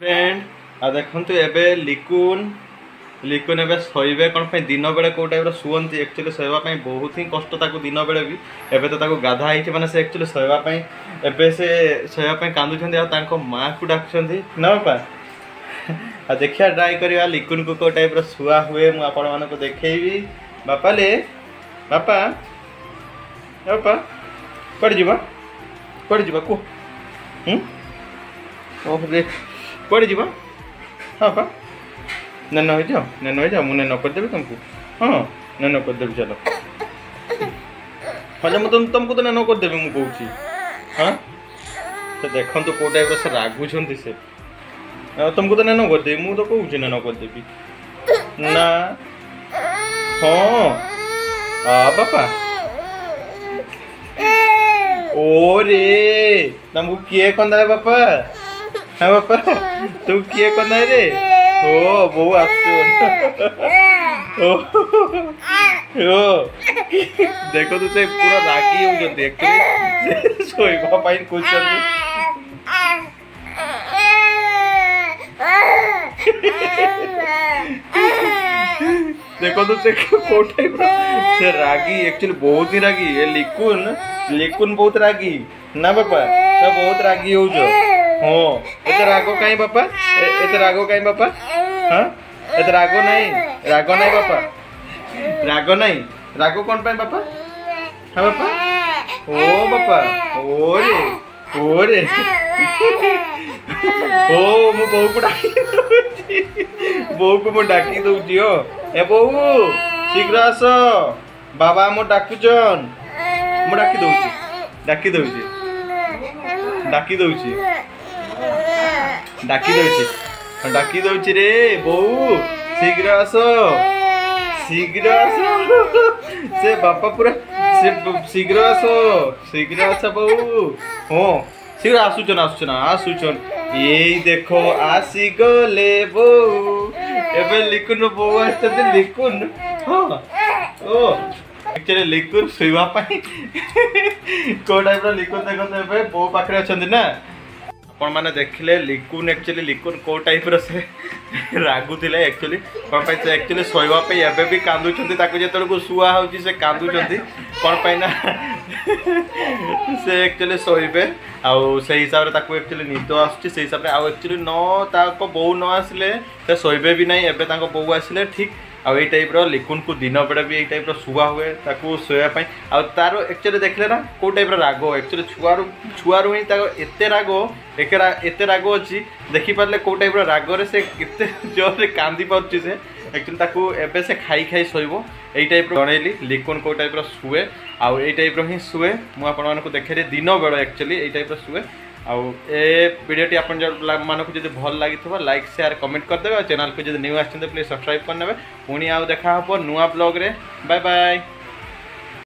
Friend आ देखंतु एबे लिकुन लिकुन एबे सोइबे कोन पे दिन बेले को टाइप रो सुवंती एक्चुअली सोइबा पई बहुत ही कष्ट ताको दिन बेले भी एबे तो ताको गाधा आइछ माने से एक्चुअली सोइबा पई एबे से सोइबा पई कांदु छंदी आ ताको मां को डाकछंदी न बापा आ देखिया ट्राई करिया लिकुन को टाइप रो सुआ हुए मु आपण माने को देखैबी बापा ले बापा बापा पड़ जीवा को ओह पड़े जीवा हाँ पा नैन हो जाओ मुझे नैन करदेवी तुमको हाँ नैन करदेवी चलो हाँ मैं तुमको तो नैन करदेवी मुझे कौची हाँ तो देखो तो कौ टाइप से रागुंट से तुमको तो नैन करदेवी मुझे तो कौची नैन करदेवी ना हाँ बापा ओरे तुमको किए कंदा है बापा हाँ बापा तू किए कंदा है रे ओ बो आसु ओ देखो तो से पूरा रागी हो जंती एक्चुअली सोइबा पाई कुछ देखो तो से कोठे से रागी एक्चुअली बहुत ही रागी ये लिकुन बहुत रागी ना बापा तो बहुत रागी हो जो हाँ एते रागो कहीं बापा एते रागो कहीं बापा हाँ एते रागो नहीं बापा रागो कौन पाए बापा हाँ बापा ओ बापा ओरे ओ मु बहु को डाकी दउची ओ ए बहु शीघ्र आस बाबा मो डाकुचन मु डाकी दउची रे बहु शीघ्र आस से बापा पूरा से शीघ्र आस बहु हाँ शीघ्र आसुचन यही देखो आसी गले बहु एबे लिकुन बहु आछते लिकुन हाँ ओ एक्चुअली लिकुन सोइबा पई को टाइप रो लिकुन देखो एबे बहु पाखरे अछंदी ना आपण माने देखिले लिकुन एक्चुअली लिकुन को टाइप रो से रागुथिले एक्चुअली कोन पई से एक्चुअली सोइबा पई एबे भी कांदु छंदी ताको जेतळ को सुआ होची से कांदु छंदी कोन पई ना से एक्चुअली सोइबे आउ से हिसाब रे ताको एक्चुअली निद आछी से हिसाब रे आउ एक्चुअली न ताको बहु न आसले से सोइबे भी नहीं एबे ताको बहु आसले ठीक आउ ए टाइप रो लिकुन को दिन बेले भी ए टाइप रो सुआ हुए ताको सोया पई आउ तारो एक्चुअली देखले ना को टाइप रो रागो एक्चुअली छुआरू ही ताको एते रागो अछि देखि पारले को टाइप रो रागो रे से केते जोर रे कांदी पाउची से एक्चुअली ताको एबे से खाई सोइबो एई टाइप रो गणेली लिकुन को टाइप रो सुए आउ एई टाइप रो ही सुए मु आपन मानको देखेरे दिन बेले एक्चुअली एई टाइप रो सुए आउ ए वीडियोटी आपन मानको जदि भल लागिथबा लाइक शेयर कमेंट कर देबे चैनल को जदि न्यू आछन प्लीज सब्सक्राइब कर नेबे पुनी आउ देखा हबो नुवा ब्लॉग रे बाय बाय।